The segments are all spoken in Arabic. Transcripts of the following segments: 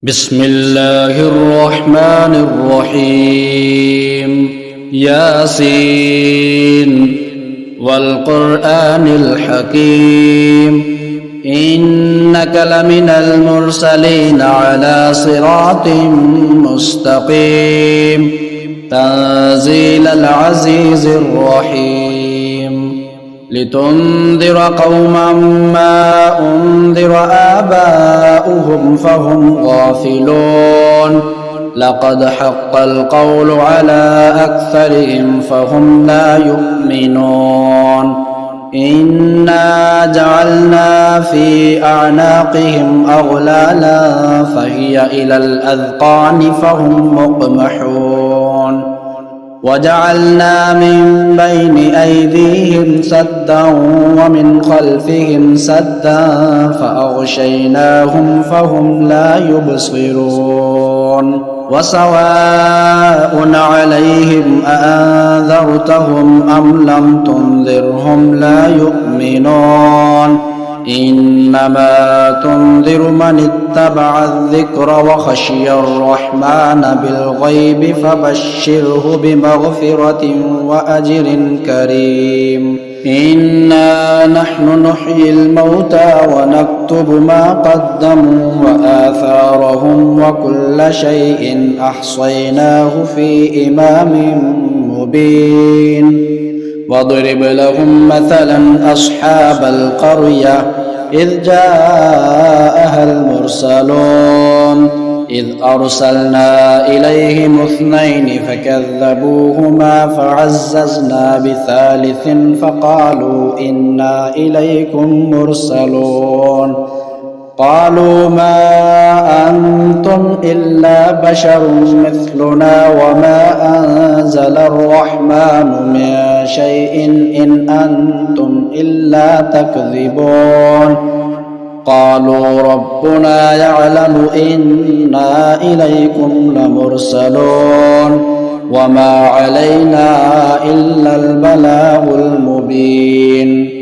بسم الله الرحمن الرحيم ياسين والقرآن الحكيم إنك لمن المرسلين على صراط مستقيم تنزيل العزيز الرحيم لتنذر قوما ما أنذر آباؤهم فهم غافلون لقد حق القول على أكثرهم فهم لا يؤمنون إنا جعلنا في أعناقهم أغلالا فهي إلى الأذقان فهم مقمحون وجعلنا من بين أيديهم سدا ومن خلفهم سدا فأغشيناهم فهم لا يبصرون وسواء عليهم أأنذرتهم أم لم تنذرهم لا يؤمنون إنما تنذر من اتبع الذكر وخشي الرحمن بالغيب فبشره بمغفرة وأجر كريم إنا نحن نحيي الموتى ونكتب ما قدموا وآثارهم وكل شيء أحصيناه في إمام مبين واضرب لهم مثلا أصحاب القرية إذ جاءها المرسلون إذ أرسلنا إليهم اثنين فكذبوهما فعززنا بثالث فقالوا إنا إليكم مرسلون قالوا ما أنتم إلا بشر مثلنا وما أنزل الرحمن من شيء إن أنتم إلا تكذبون قالوا ربنا يعلم إنا إليكم لمرسلون وما علينا إلا البلاغ المبين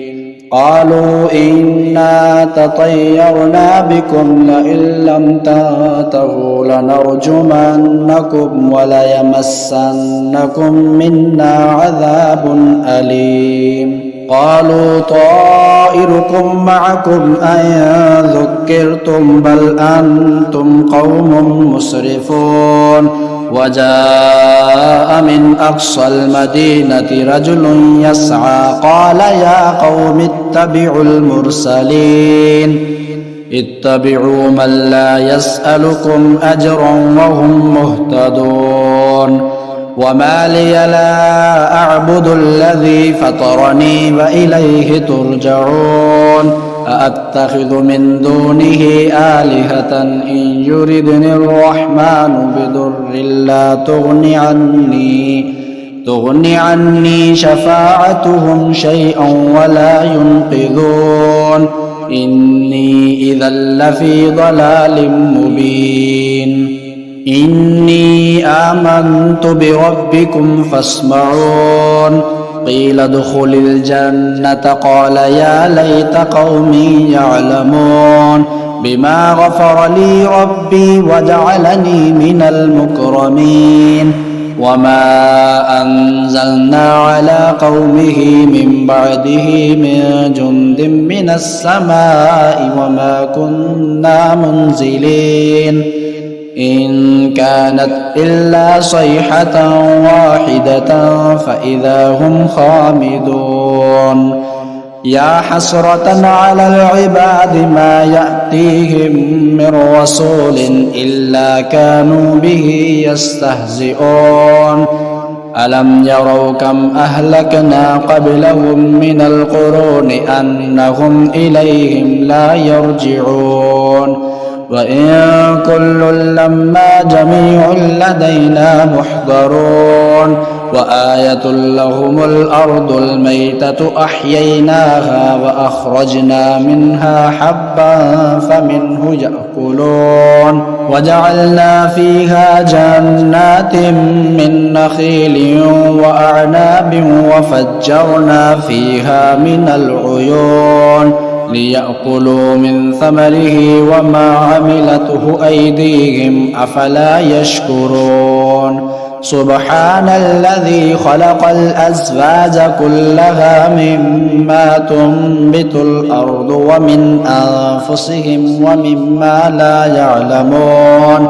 قالوا إنا تطيرنا بكم لئن لم تنتهوا لنرجمنكم وليمسنكم منا عذاب أليم قالوا طائركم معكم أن ذكرتم بل أنتم قوم مسرفون وجاء من أقصى المدينة رجل يسعى قال يا قوم اتبعوا المرسلين اتبعوا من لا يسألكم أجرا وهم مهتدون وما لي لا أعبد الذي فطرني وإليه ترجعون أأتخذ من دونه آلهة إن يردني الرحمن بضر لا تغن عني شفاعتهم شيئا ولا ينقذون إني إذا لفي ضلال مبين إني آمنت بربكم فاسمعون قيل ادخل الجنة قال يا ليت قومي يعلمون بما غفر لي ربي وجعلني من المكرمين وما أنزلنا على قومه من بعده من جند من السماء وما كنا منزلين إن كانت إلا صيحة واحدة فإذا هم خامدون يا حسرة على العباد ما يأتيهم من رسول إلا كانوا به يستهزئون ألم يروا كم أهلكنا قبلهم من القرون أنهم إليهم لا يرجعون وإن كل لما جميع لدينا محضرون وآية لهم الأرض الميتة أحييناها وأخرجنا منها حبا فمنه يأكلون وجعلنا فيها جنات من نخيل وأعناب وفجرنا فيها من العيون ليأكلوا من ثمره وما عملته أيديهم أفلا يشكرون سبحان الذي خلق الأزواج كلها مما تنبت الأرض ومن أنفسهم ومما لا يعلمون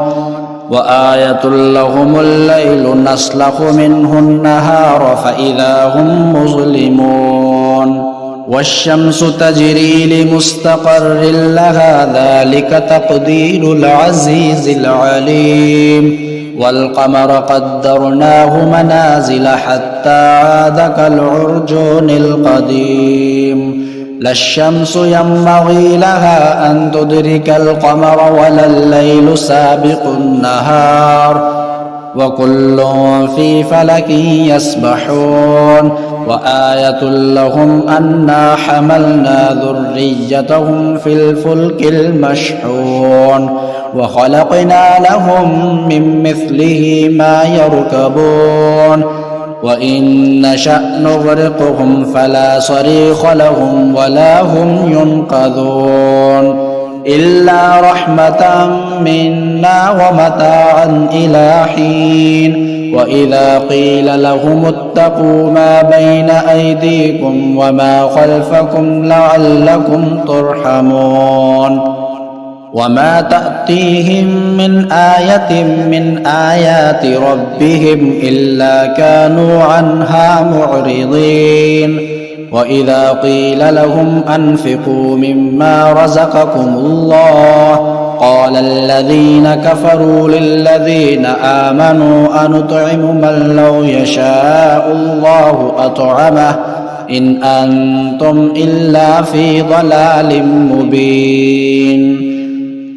وآية لهم الليل نسلخ منه النهار فإذا هم مظلمون والشمس تجري لمستقر لها ذلك تقدير العزيز العليم والقمر قدرناه منازل حتى عاد كالعرجون القديم لا الشمس ينبغي لها أن تدرك القمر ولا الليل سابق النهار وكل في فلك يسبحون وآية لهم أنا حملنا ذريتهم في الفلك المشحون وخلقنا لهم من مثله ما يركبون وإن نشأ نغرقهم فلا صريخ لهم ولا هم ينقذون إلا رحمة منا ومتاعا إلى حين وإذا قيل لهم اتقوا ما بين أيديكم وما خلفكم لعلكم ترحمون وما تأتيهم من آية من آيات ربهم إلا كانوا عنها معرضين وإذا قيل لهم أنفقوا مما رزقكم الله قال الذين كفروا للذين آمنوا أنطعم من لو يشاء الله أطعمه إن أنتم إلا في ضلال مبين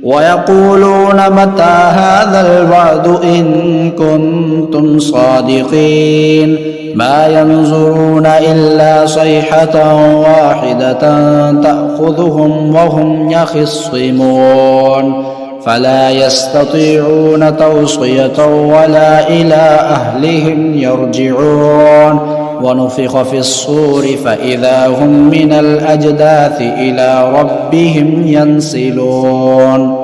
ويقولون متى هذا الوعد إن كنتم صادقين ما ينظرون إلا صيحة واحدة تأخذهم وهم يخصمون فلا يستطيعون توصية ولا إلى أهلهم يرجعون ونفخ في الصور فإذا هم من الأجداث إلى ربهم ينسلون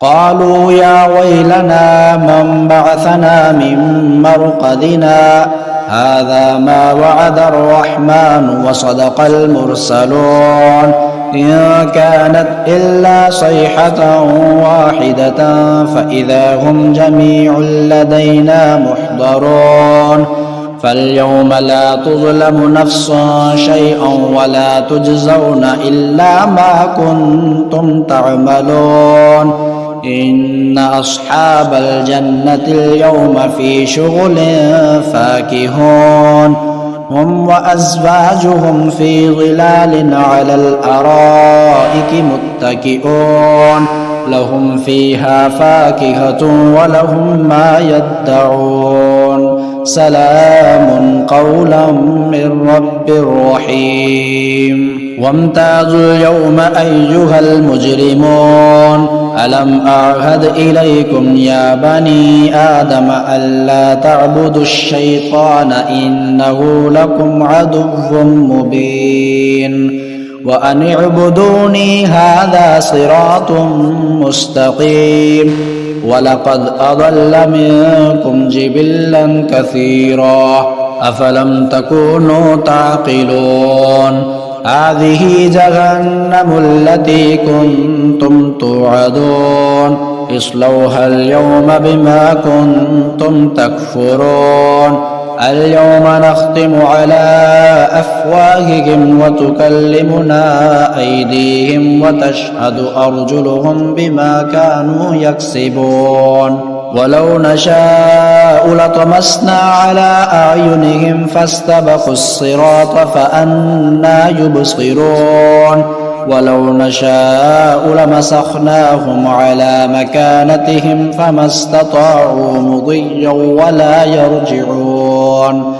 قالوا يا ويلنا من بعثنا من مرقدنا هذا ما وعد الرحمن وصدق المرسلون إن كانت إلا صيحة واحدة فإذا هم جميع لدينا محضرون فاليوم لا تظلم نفس شيئا ولا تجزون إلا ما كنتم تعملون إن أصحاب الجنة اليوم في شغل فاكهون هم وأزواجهم في ظلال على الأرائك متكئون لهم فيها فاكهة ولهم ما يدعون سلام قولا من رب رحيم وامتازوا اليوم أيها المجرمون ألم أعهد إليكم يا بني آدم ألا تعبدوا الشيطان إنه لكم عدو مبين وأن اعبدوني هذا صراط مستقيم ولقد أضل منكم جبلا كثيرا أفلم تكونوا تعقلون هذه جهنم التي كنتم توعدون اصلوها اليوم بما كنتم تكفرون اليوم نختم على أفواههم وتكلمنا أيديهم وتشهد أرجلهم بما كانوا يكسبون ولو نشاء لطمسنا على أعينهم فاستبقوا الصراط فأنى يبصرون ولو نشاء لمسخناهم على مكانتهم فما استطاعوا مضيا ولا يرجعون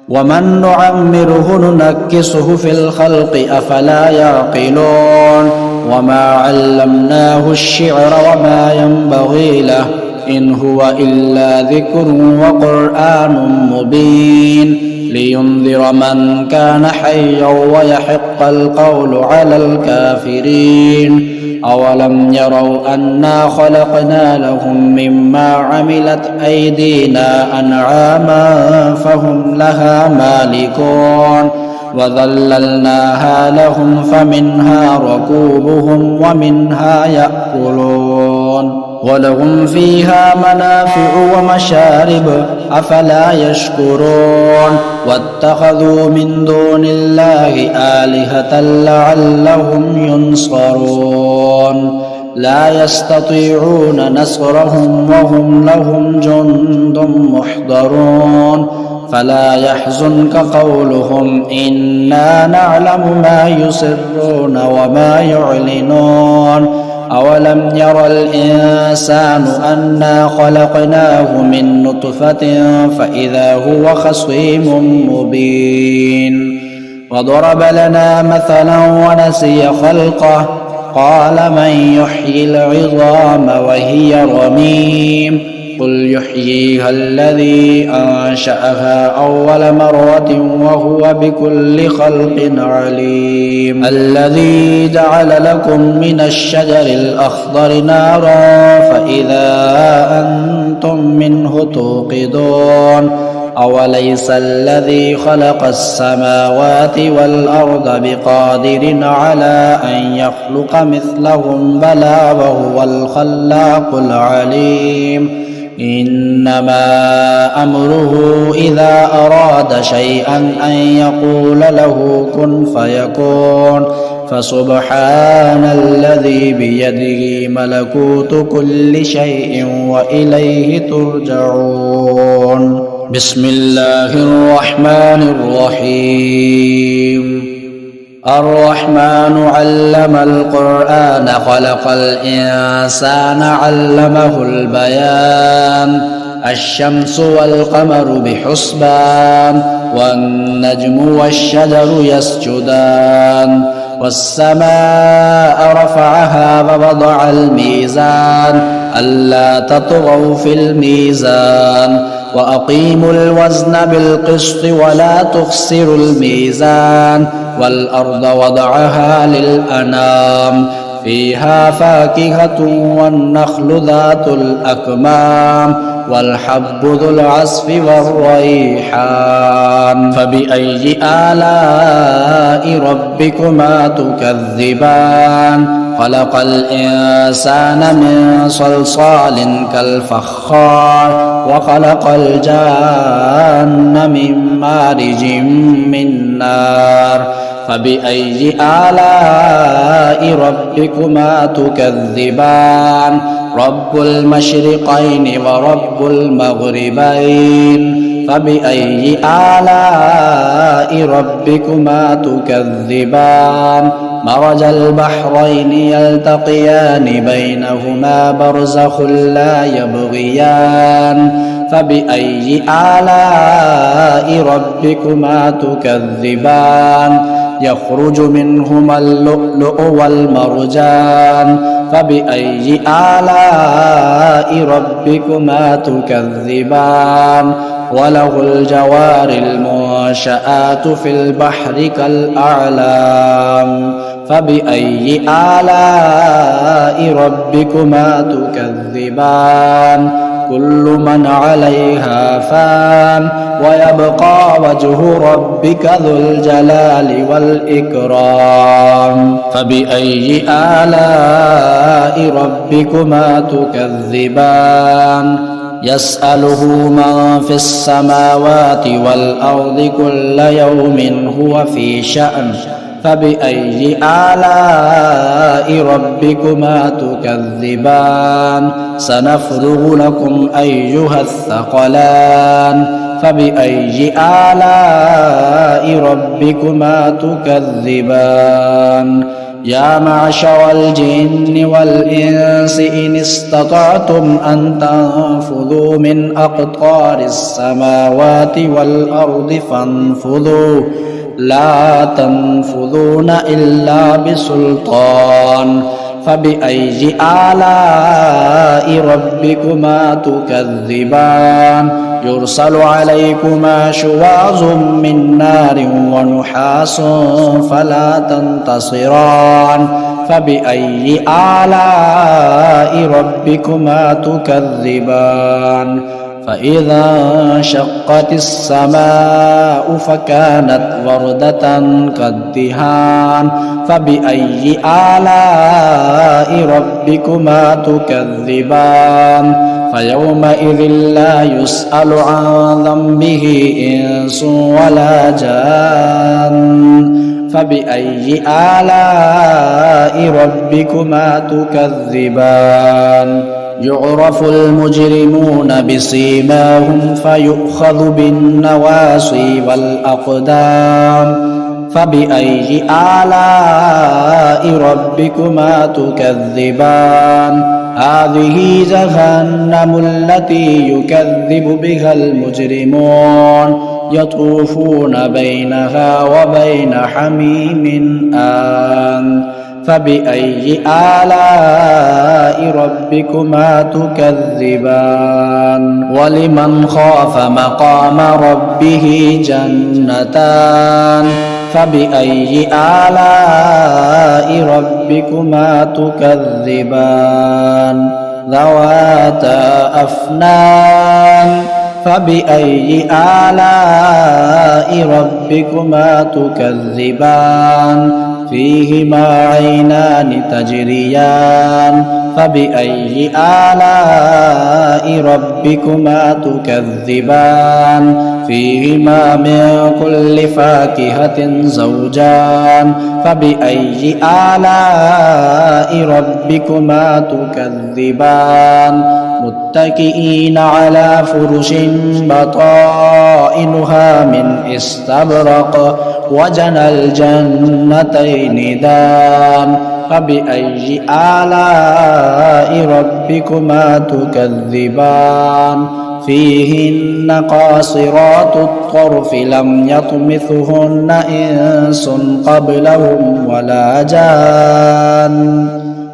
ومن نعمره ننكسه في الخلق أفلا يعقلون وما علمناه الشعر وما ينبغي له إن هو إلا ذكر وقرآن مبين لينذر من كان حيا ويحق القول على الكافرين أولم يروا أنا خلقنا لهم مما عملت أيدينا أنعاما فهم لها مالكون وذللناها لهم فمنها ركوبهم ومنها يأكلون ولهم فيها منافع ومشارب أفلا يشكرون واتخذوا من دون الله آلهة لعلهم ينصرون لا يستطيعون نصرهم وهم لهم جند محضرون فلا يحزنك قولهم إنا نعلم ما يسرون وما يعلنون أولم ير الإنسان أنا خلقناه من نطفة فإذا هو خصيم مبين وضرب لنا مثلا ونسي خلقه قال من يحيي العظام وهي رميم قل يحييها الذي أنشأها أول مرة وهو بكل خلق عليم الذي جعل لكم من الشجر الأخضر نارا فإذا أنتم منه توقدون أوليس الذي خلق السماوات والأرض بقادر على أن يخلق مثلهم بلى وهو الخلاق العليم إنما أمره إذا أراد شيئا أن يقول له كن فيكون فسبحان الذي بيده ملكوت كل شيء وإليه ترجعون بسم الله الرحمن الرحيم الرحمن علم القرآن خلق الإنسان علمه البيان الشمس والقمر بحسبان والنجم والشجر يسجدان والسماء رفعها ووضع الميزان ألا تطغوا في الميزان وأقيموا الوزن بالقسط ولا تخسروا الميزان والأرض وضعها للأنام فيها فاكهة والنخل ذات الأكمام والحب ذو العصف والريحان فبأي آلاء ربكما تكذبان خلق الإنسان من صلصال كالفخار وخلق الجان من مارج من نار فبأي آلاء ربكما تكذبان رب المشرقين ورب المغربين فبأي آلاء ربكما تكذبان مرج البحرين يلتقيان بينهما برزخ لا يبغيان فبأي آلاء ربكما تكذبان يخرج منهما اللؤلؤ والمرجان فبأي آلاء ربكما تكذبان وله الجوار المنشآت في البحر كالأعلام فبأي آلاء ربكما تكذبان كل من عليها فان ويبقى وجه ربك ذو الجلال والإكرام فبأي آلاء ربكما تكذبان يسأله من في السماوات والأرض كل يوم هو في شأن فبأي آلاء ربكما تكذبان سنفرغ لكم أيها الثقلان فبأي آلاء ربكما تكذبان يا معشر الجن والإنس إن استطعتم أن تنفذوا من أقطار السماوات والأرض فانفذوا لا تنفذون إلا بسلطان فبأي آلاء ربكما تكذبان يرسل عليكما شواظ من نار ونحاس فلا تنتصران فبأي آلاء ربكما تكذبان فإذا انشقت السماء فكانت وردة كالدهان فبأي آلاء ربكما تكذبان فيومئذ لا يسأل عن ذنبه إنس ولا جان فبأي آلاء ربكما تكذبان يعرف المجرمون بسيماهم فيؤخذ بالنواصي والأقدام فبأي آلاء ربكما تكذبان هذه جهنم التي يكذب بها المجرمون يطوفون بينها وبين حميم آن فبأي آلاء ربكما تكذبان ولمن خاف مقام ربه جنتان فبأي آلاء ربكما تكذبان ذواتا أفنان فبأي آلاء ربكما تكذبان فيهما عينان تجريان فبأي آلاء ربكما تكذبان فيهما من كل فاكهة زوجان فبأي آلاء ربكما تكذبان متكئين على فرش بطائنها من استبرق وجنى الجنتين دان فبأي آلاء ربكما تكذبان فيهن قاصرات الطرف لم يطمثهن إنس قبلهم ولا جان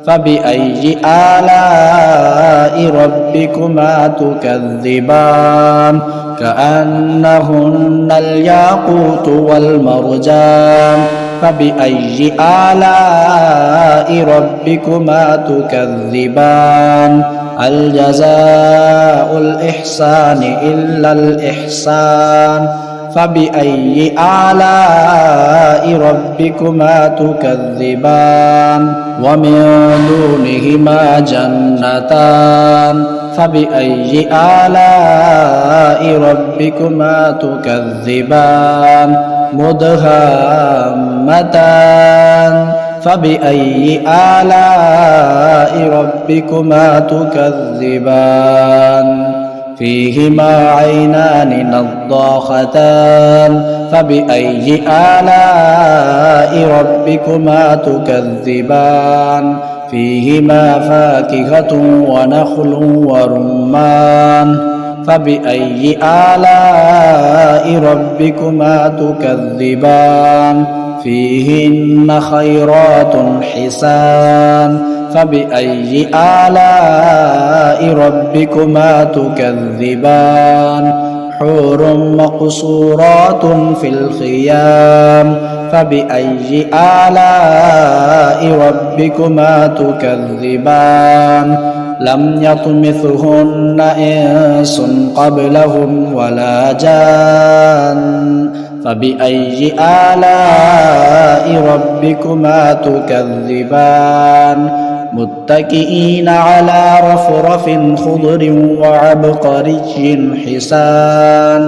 فبأي آلاء ربكما تكذبان كأنهن الياقوت والمرجان فبأي آلاء ربكما تكذبان هل جزاء الإحسان إلا الإحسان فبأي آلاء ربكما تكذبان ومن دونهما جنتان فبأي آلاء ربكما تكذبان مدهامتان فبأي آلاء ربكما تكذبان فيهما عينان نضاختان فبأي آلاء ربكما تكذبان فيهما فاكهة ونخل ورمان فبأي آلاء ربكما تكذبان فيهن خيرات حسان فبأي آلاء ربكما تكذبان حور مقصورات في الخيام فبأي آلاء ربكما تكذبان لم يطمثهن إنس قبلهم ولا جان فبأي آلاء ربكما تكذبان متكئين على رفرف خضر وعبقري حسان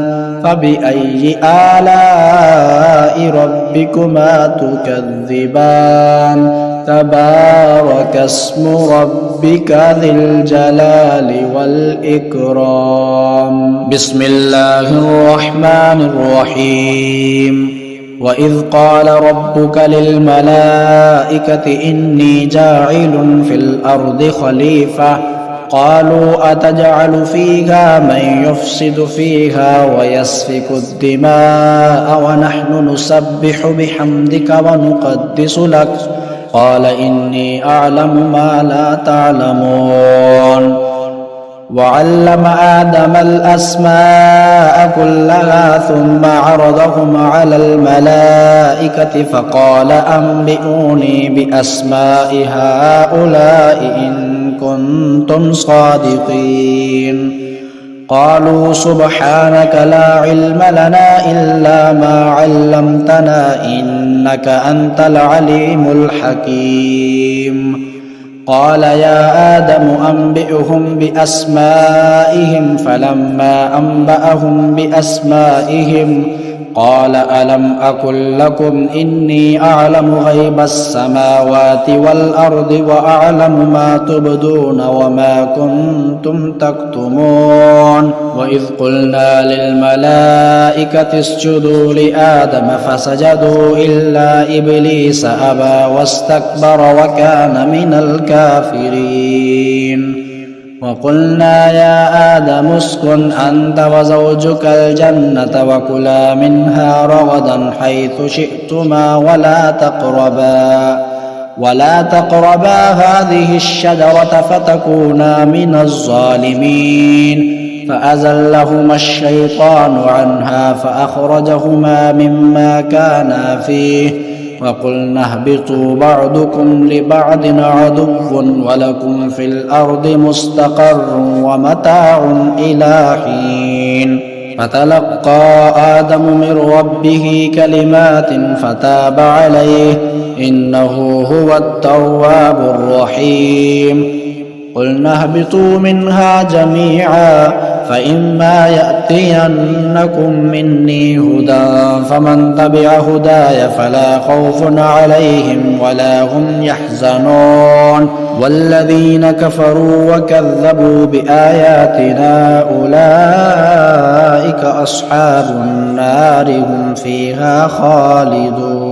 فبأي آلاء ربكما تكذبان تبارك اسم ربك ذي الجلال والإكرام بسم الله الرحمن الرحيم وإذ قال ربك للملائكة إني جاعل في الأرض خليفة قالوا أتجعل فيها من يفسد فيها ويسفك الدماء ونحن نسبح بحمدك ونقدس لك قال إني أعلم ما لا تعلمون وعلم آدم الأسماء كلها ثم عرضهم على الملائكة فقال أنبئوني بأسماء هؤلاء إن كنتم صادقين قالوا سبحانك لا علم لنا إلا ما علمتنا إنك أنت العليم الحكيم قال يا آدم أنبئهم بأسمائهم فلما أنبأهم بأسمائهم قال ألم أقل لكم إني أعلم غيب السماوات والأرض وأعلم ما تبدون وما كنتم تكتمون وإذ قلنا للملائكة اسجدوا لآدم فسجدوا إلا إبليس أبى واستكبر وكان من الكافرين وقلنا يا آدم اسكن أنت وزوجك الجنة وكلا منها رغدا حيث شئتما ولا تقربا هذه الشجرة فتكونا من الظالمين فأزلهما الشيطان عنها فأخرجهما مما كانا فيه وقلنا اهبطوا بعضكم لبعض عدو ولكم في الأرض مستقر ومتاع إلى حين فتلقى آدم من ربه كلمات فتاب عليه إنه هو التواب الرحيم قلنا اهبطوا منها جميعا فإما يأتينكم مني هدى فمن تبع هداي فلا خوف عليهم ولا هم يحزنون والذين كفروا وكذبوا بآياتنا أولئك أصحاب النار هم فيها خالدون